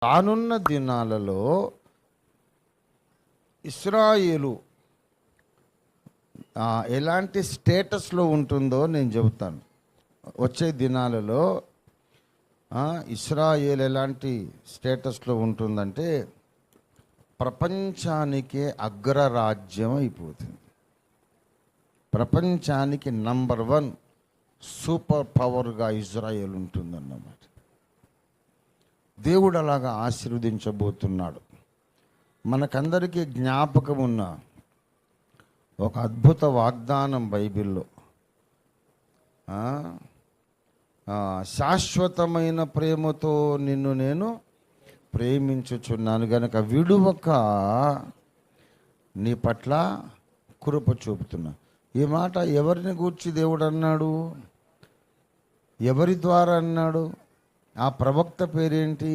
రానున్న దినాలలో ఇశ్రాయేలు ఎలాంటి స్టేటస్లో ఉంటుందో నేను చెబుతాను. వచ్చే దినాలలో ఇశ్రాయేల్ ఎలాంటి స్టేటస్లో ఉంటుందంటే ప్రపంచానికే అగ్రరాజ్యం అయిపోతుంది. ప్రపంచానికి నంబర్ 1 సూపర్ పవర్గా ఇజ్రాయేల్ ఉంటుందన్నమాట. దేవుడు అలాగా ఆశీర్వదించబోతున్నాడు. మనకందరికీ జ్ఞాపకం ఉన్న ఒక అద్భుత వాగ్దానం బైబిల్లో, శాశ్వతమైన ప్రేమతో నిన్ను నేను ప్రేమించుచున్నాను గనక విడువక నీ పట్ల కృప చూపుతున్నా. ఈ మాట ఎవరిని గూర్చి దేవుడు అన్నాడు? ఎవరి ద్వారా అన్నాడు? ఆ ప్రవక్త పేరేంటి?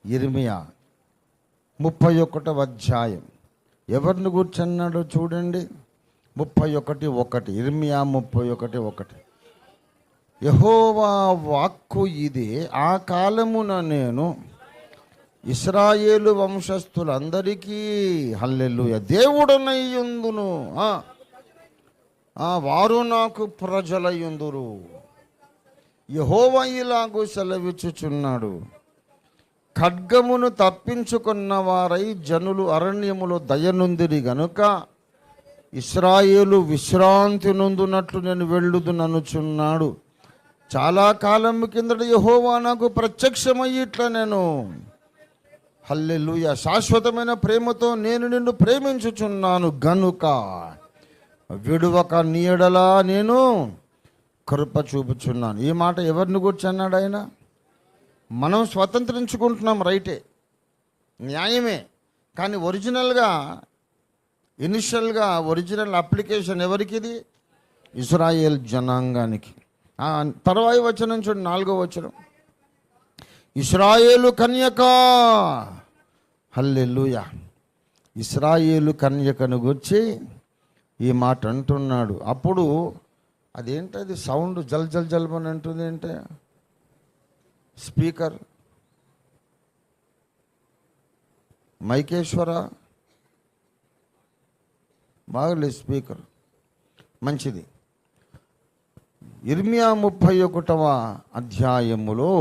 యిర్మీయా 31వ అధ్యాయం. ఎవరిని గూర్చి అన్నాడు చూడండి. 31:1. యిర్మీయా 31:1. యెహోవా వాక్కు ఇదే, ఆ కాలమున నేను ఇశ్రాయేలు వంశస్థులందరికీ హల్లెలూయా దేవుడనయ్యుందును, వారు నాకు ప్రజలయ్యుందురు. యెహోవా ఇలాగూ సెలవిచ్చుచున్నాడు, ఖడ్గమును తప్పించుకున్న వారై జనులు అరణ్యములో దయనుందిరి గనుక ఇశ్రాయేలు విశ్రాంతి నొందునట్లు నేను వెళ్ళుదుననుచున్నాడు. చాలా కాలం కిందట యెహోవా నాకు ప్రత్యక్షమయ్యి ఇట్లా నేను హల్లెలూయా శాశ్వతమైన ప్రేమతో నేను నిన్ను ప్రేమించుచున్నాను గనుక విడువక నీడలా నేను కృప చూపుచున్నాను. ఈ మాట ఎవరిని గురించి అన్నాడు ఆయన? మనం స్వతంత్రించుకుంటున్నాం, రైటే, న్యాయమే. కానీ ఒరిజినల్ అప్లికేషన్ ఎవరికి? ఇది ఇశ్రాయేల్ జనాంగానికి. తర్వాయి వచనం చూడండి, 4వ వచనం. ఇశ్రాయేలు కన్యక, హల్లెలూయా, ఇశ్రాయేలు కన్యకను గురించి ఈ మాట అంటున్నాడు. అప్పుడు అదేంటది సౌండ్ జల్ జల్ జల్మని అంటుంది ఏంటే? స్పీకర్ మైకేశ్వర బాగలేదు స్పీకర్, మంచిది. యిర్మీయా 31వ అధ్యాయములో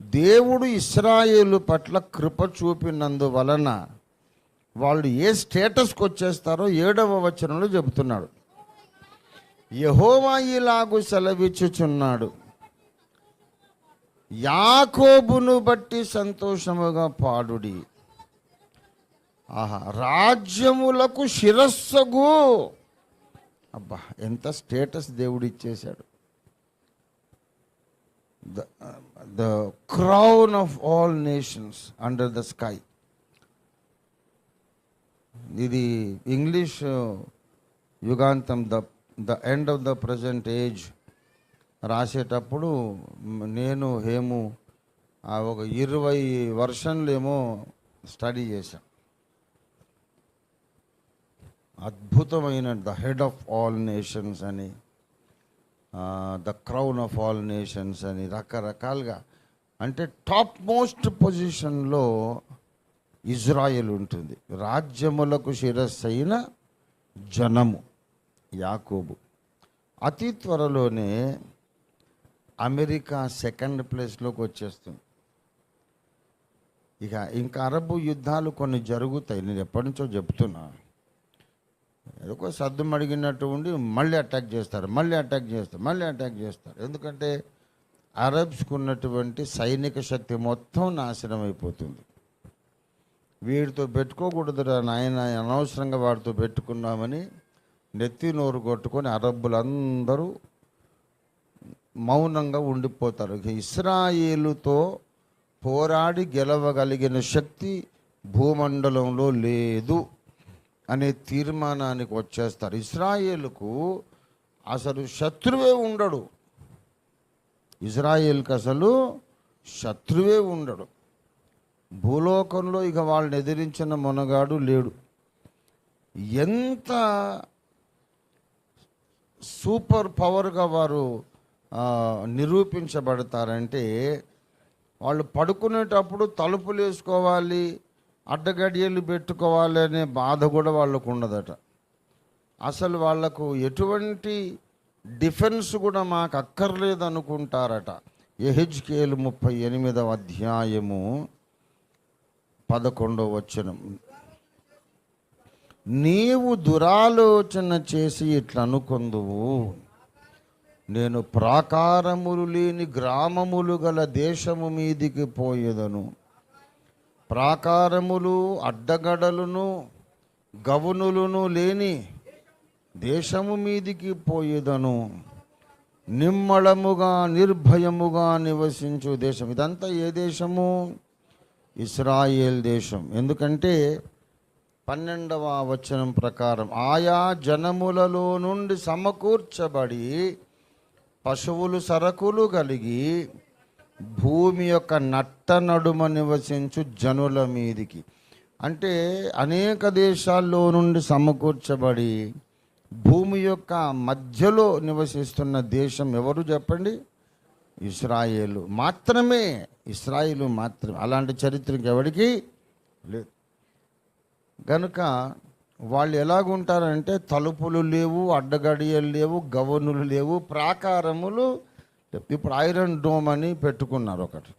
దేవుడు ఇశ్రాయేలు పట్ల కృప చూపినందువలన వాళ్ళు ఏ స్టేటస్కి వచ్చేస్తారో 7వ వచనంలో చెబుతున్నాడు. యెహోవా ఇలాగు సెలవిచ్చుచున్నాడు, యాకోబును బట్టి సంతోషముగా పాడుడి, రాజ్యములకు శిరస్సుగు. అబ్బా, ఎంత స్టేటస్ దేవుడు ఇచ్చేశాడు. The crown of all nations under the sky. ఇది ఇంగ్లీష్ యుగాంతం, the end of the present age రాసేటప్పుడు నేను హేము ఒక 20 వర్షన్లు ఏమో స్టడీ చేశాం. అద్భుతమైన the head of all nations అని, the crown of all nations అని రకరకాలుగా. అంటే టాప్ మోస్ట్ పొజిషన్లో ఇజ్రాయెల్ ఉంటుంది. రాజ్యములకు శిరస్సైన జనము యాకోబు. అతి త్వరలోనే అమెరికా 2nd ప్లేస్లోకి వచ్చేస్తుంది. ఇంకా అరబు యుద్ధాలు కొన్ని జరుగుతాయి. నేను ఎప్పటి నుంచో చెప్తున్నా. ఏదో సద్దు మడిగినట్టు ఉండి మళ్ళీ అటాక్ చేస్తారు. ఎందుకంటే అరబ్స్కు ఉన్నటువంటి సైనిక శక్తి మొత్తం నాశనం అయిపోతుంది. వీడితో పెట్టుకోకూడదురా నాయన, అనవసరంగా వాడితో పెట్టుకున్నామని నెత్తి నోరు కొట్టుకొని అరబ్బులందరూ మౌనంగా ఉండిపోతారు. ఇశ్రాయేలుతో పోరాడి గెలవగలిగిన శక్తి భూమండలంలో లేదు అనే తీర్మానానికి వచ్చేస్తారు. ఇశ్రాయేలుకు అసలు శత్రువే ఉండడు. ఇజ్రాయేల్కి అసలు శత్రువే ఉండడు. భూలోకంలో ఇక వాళ్ళని ఎదిరించిన మొనగాడు లేడు. ఎంత సూపర్ పవర్గా వారు నిరూపించబడతారంటే వాళ్ళు పడుకునేటప్పుడు తలుపులు వేసుకోవాలి, అడ్డగడియలు పెట్టుకోవాలి అనే బాధ కూడా వాళ్ళకు ఉండదట. అసలు వాళ్లకు ఎటువంటి డిఫెన్స్ కూడా మాకు అక్కర్లేదు అనుకుంటారట. యెహెజ్కేలు 38వ అధ్యాయము 11వ వచనం. నీవు దురాలోచన చేసి ఇట్లా అనుకొందువు, నేను ప్రాకారములు లేని గ్రామములు గల దేశము మీదికి పోయేదను, ప్రాకారములు అడ్డగడలను గవనులను లేని దేశము మీదికి పోయేదను, నిమ్మళముగా నిర్భయముగా నివసించు దేశం. ఇదంతా ఏ దేశము? ఇశ్రాయేల్ దేశం. ఎందుకంటే 12వ వచనం ప్రకారం ఆయా జనములలో నుండి సమకూర్చబడి పశువులు సరకులు కలిగి భూమి యొక్క నట్ట నడుమ నివసించు జనుల మీదికి. అంటే అనేక దేశాల్లో నుండి సమకూర్చబడి భూమి యొక్క మధ్యలో నివసిస్తున్న దేశం ఎవరు చెప్పండి? ఇశ్రాయేలు మాత్రమే. ఇశ్రాయేలు మాత్రమే. అలాంటి చరిత్రకి ఎవరికి లేదు. కనుక వాళ్ళు ఎలాగుంటారంటే తలుపులు లేవు, అడ్డగడియలు లేవు, గవనులు లేవు, ప్రాకారములు. ఇప్పుడు ఐరన్ డోమ్ అని పెట్టుకున్నారు ఒకటి.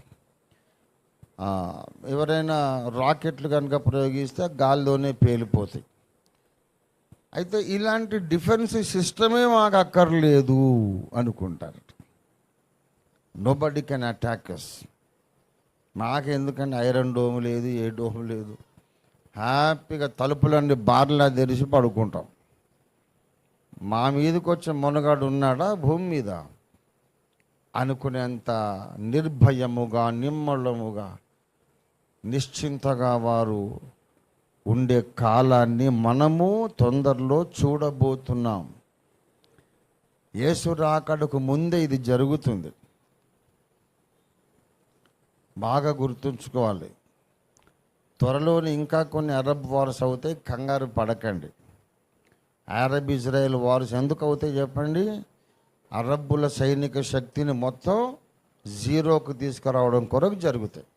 ఎవరైనా రాకెట్లు కనుక ప్రయోగిస్తే గాల్లోనే పేలిపోతాయి. అయితే ఇలాంటి డిఫెన్స్ సిస్టమే మాకు అక్కర్లేదు అనుకుంటారు. Nobody can attack us. మాకెందుకంటే ఐరన్ డోమ్ లేదు, ఏ డోమ్ లేదు, హ్యాపీగా తలుపులన్నీ బార్లా తెరిచి పడుకుంటాం. మా మీదకి వచ్చే మునగాడు ఉన్నాడా భూమి మీద అనుకునేంత నిర్భయముగా, నిమ్మళముగా, నిశ్చింతగా వారు ఉండే కాలాన్ని మనము తొందరలో చూడబోతున్నాం. యేసు రాకడకు ముందే ఇది జరుగుతుంది. బాగా గుర్తుంచుకోవాలి. త్వరలోనే ఇంకా కొన్ని అరబ్ వార్స్ అవుతాయి, కంగారు పడకండి. అరబ్ ఇజ్రాయెల్ వార్స్ ఎందుకు అవుతాయి చెప్పండి? అరబ్బుల సైనిక శక్తిని మొత్తం జీరోకు తీసుకురావడం కొరకు జరుగుతాయి.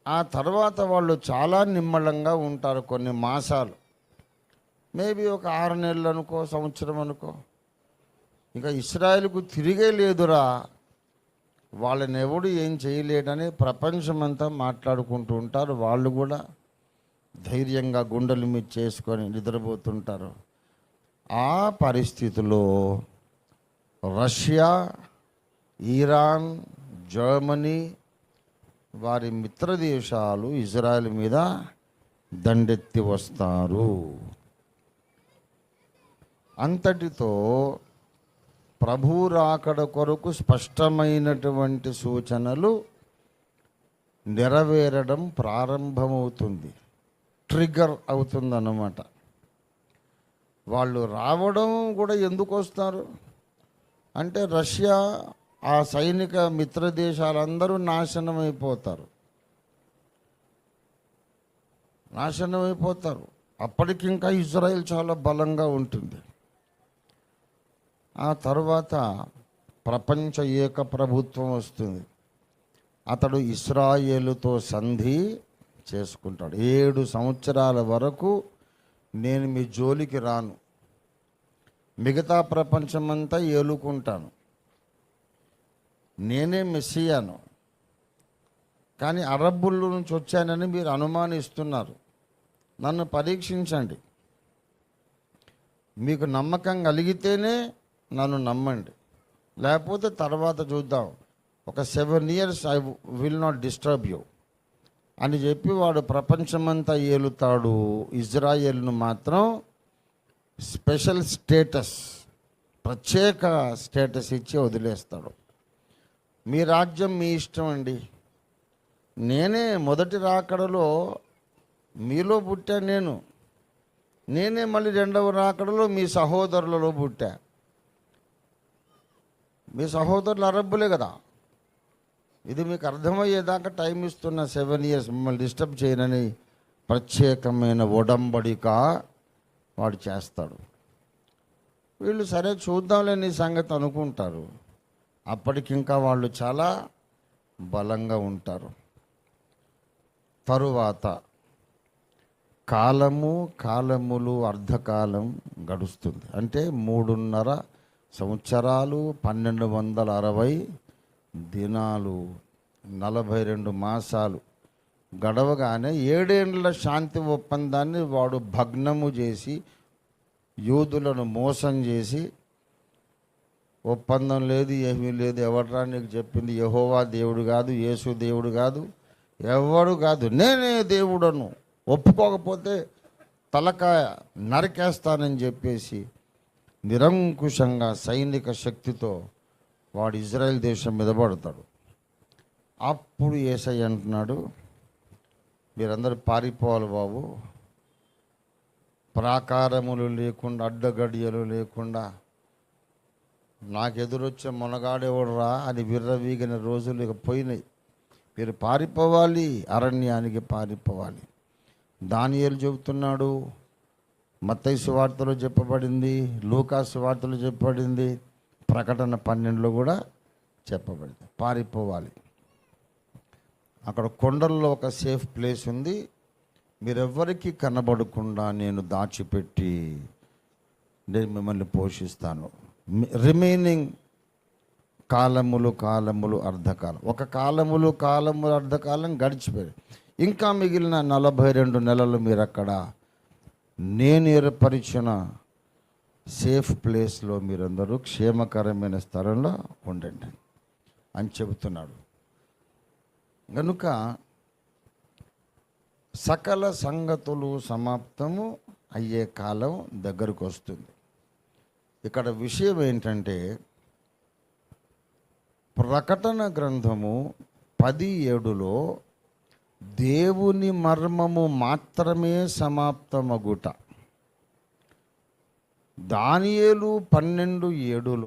ఆ తర్వాత వాళ్ళు చాలా నిమ్మళంగా ఉంటారు కొన్ని మాసాలు, మేబీ ఒక 6 నెలలు అనుకో, సంవత్సరం అనుకో. ఇక ఇశ్రాయేలుకు తిరిగే లేదురా, వాళ్ళని ఎవడు ఏం చేయలేడని ప్రపంచమంతా మాట్లాడుకుంటూ ఉంటారు. వాళ్ళు కూడా ధైర్యంగా గుండెలు మీద చేసుకొని నిద్రపోతుంటారు. ఆ పరిస్థితిలో రష్యా, ఇరాన్, జర్మనీ వారి మిత్ర దేశాలు ఇజ్రాయెల్ మీద దండెత్తి వస్తారు. అంతటితో ప్రభు రాకడ కొరకు స్పష్టమైనటువంటి సూచనలు నెరవేరడం ప్రారంభమవుతుంది. ట్రిగ్గర్ అవుతుందన్నమాట. వాళ్ళు రావడం కూడా ఎందుకు వస్తారు అంటే రష్యా, ఆ సైనిక మిత్ర దేశాలందరూ నాశనమైపోతారు. అప్పటికింకా ఇజ్రాయెల్ చాలా బలంగా ఉంటుంది. ఆ తర్వాత ప్రపంచ ఏక ప్రభుత్వం వస్తుంది. అతడు ఇశ్రాయేలుతో సంధి చేసుకుంటాడు. 7 సంవత్సరాల వరకు నేను మీ జోలికి రాను, మిగతా ప్రపంచమంతా ఏలుకుంటాను, నేనే మెస్సియాను. కానీ అరబ్బుల నుంచి వచ్చానని మీరు అనుమానిస్తున్నారు. నన్ను పరీక్షించండి, మీకు నమ్మకం కలిగితేనే నన్ను నమ్మండి, లేకపోతే తర్వాత చూద్దాం. ఒక 7 years I will not disturb you అని చెప్పి వాడు ప్రపంచమంతా ఏలుతాడు. ఇజ్రాయేల్ను మాత్రం స్పెషల్ స్టేటస్, ప్రత్యేక స్టేటస్ ఇచ్చి వదిలేస్తాడు. మీ రాజ్యం మీ ఇష్టం అండి, నేనే మొదటి రాకడలో మీలో పుట్టా, నేనే మళ్ళీ రెండవ రాకడలో మీ సహోదరులలో పుట్టా. మీ సహోదరులు అరబ్బులే కదా. ఇది మీకు అర్థమయ్యేదాకా టైం ఇస్తున్న 7 years మిమ్మల్ని డిస్టర్బ్ చేయనని ప్రత్యేకమైన ఒడంబడిక వాడు చేస్తాడు. వీళ్ళు సరే చూద్దాంలే నీ సంగతి అనుకుంటారు. అప్పటికింకా వాళ్ళు చాలా బలంగా ఉంటారు. తరువాత కాలములు అర్ధకాలం గడుస్తుంది. అంటే 3.5 సంవత్సరాలు, 1260 దినాలు, 42 మాసాలు గడవగానే 7 ఏండ్ల శాంతి ఒప్పందాన్ని వాడు భగ్నము చేసి, యూదులను మోసం చేసి, ఒప్పందం లేదు, ఏమీ లేదు, ఎవడ్రా నీకు చెప్పింది, యెహోవా దేవుడు కాదు, యేసు దేవుడు కాదు, ఎవడు కాదు, నేనే దేవుడను, ఒప్పుకోకపోతే తలకాయ నరికేస్తానని చెప్పేసి నిరంకుశంగా సైనిక శక్తితో వాడు ఇజ్రాయెల్ దేశం మీద పడతాడు. అప్పుడు యేసయ్య అంటున్నాడు, మీరందరూ పారిపోవాలి బాబు, ప్రాకారములు లేకుండా, అడ్డగడియలు లేకుండా, నాకు ఎదురొచ్చే మొనగాడేవాడురా అని విర్రవీగిన రోజులు ఇక పోయినాయి. మీరు పారిపోవాలి, అరణ్యానికి పారిపోవాలి. దానియేలు చెబుతున్నాడు, మత్తయి సువార్తలో చెప్పబడింది, లూకా సువార్తలో చెప్పబడింది, ప్రకటన 12లో కూడా చెప్పబడింది. పారిపోవాలి. అక్కడ కొండల్లో ఒక సేఫ్ ప్లేస్ ఉంది, మీరెవ్వరికీ కనబడకుండా నేను దాచిపెట్టి నేను మిమ్మల్ని పోషిస్తాను. రిమైనింగ్ కాలములు అర్ధకాలం, ఒక కాలములు అర్ధకాలం గడిచిపోయాయి. ఇంకా మిగిలిన 42 నెలలు మీరు అక్కడ నేను ఏర్పరిచిన సేఫ్ ప్లేస్లో మీరందరూ క్షేమకరమైన స్థలంలో ఉండండి అని చెబుతున్నాడు. కనుక సకల సంగతులు సమాప్తము అయ్యే కాలం దగ్గరకు వస్తుంది. ఇక్కడ విషయం ఏంటంటే, ప్రకటన గ్రంథము 10:7లో దేవుని మర్మము మాత్రమే సమాప్తమగుట, దానియేలు 12:7లో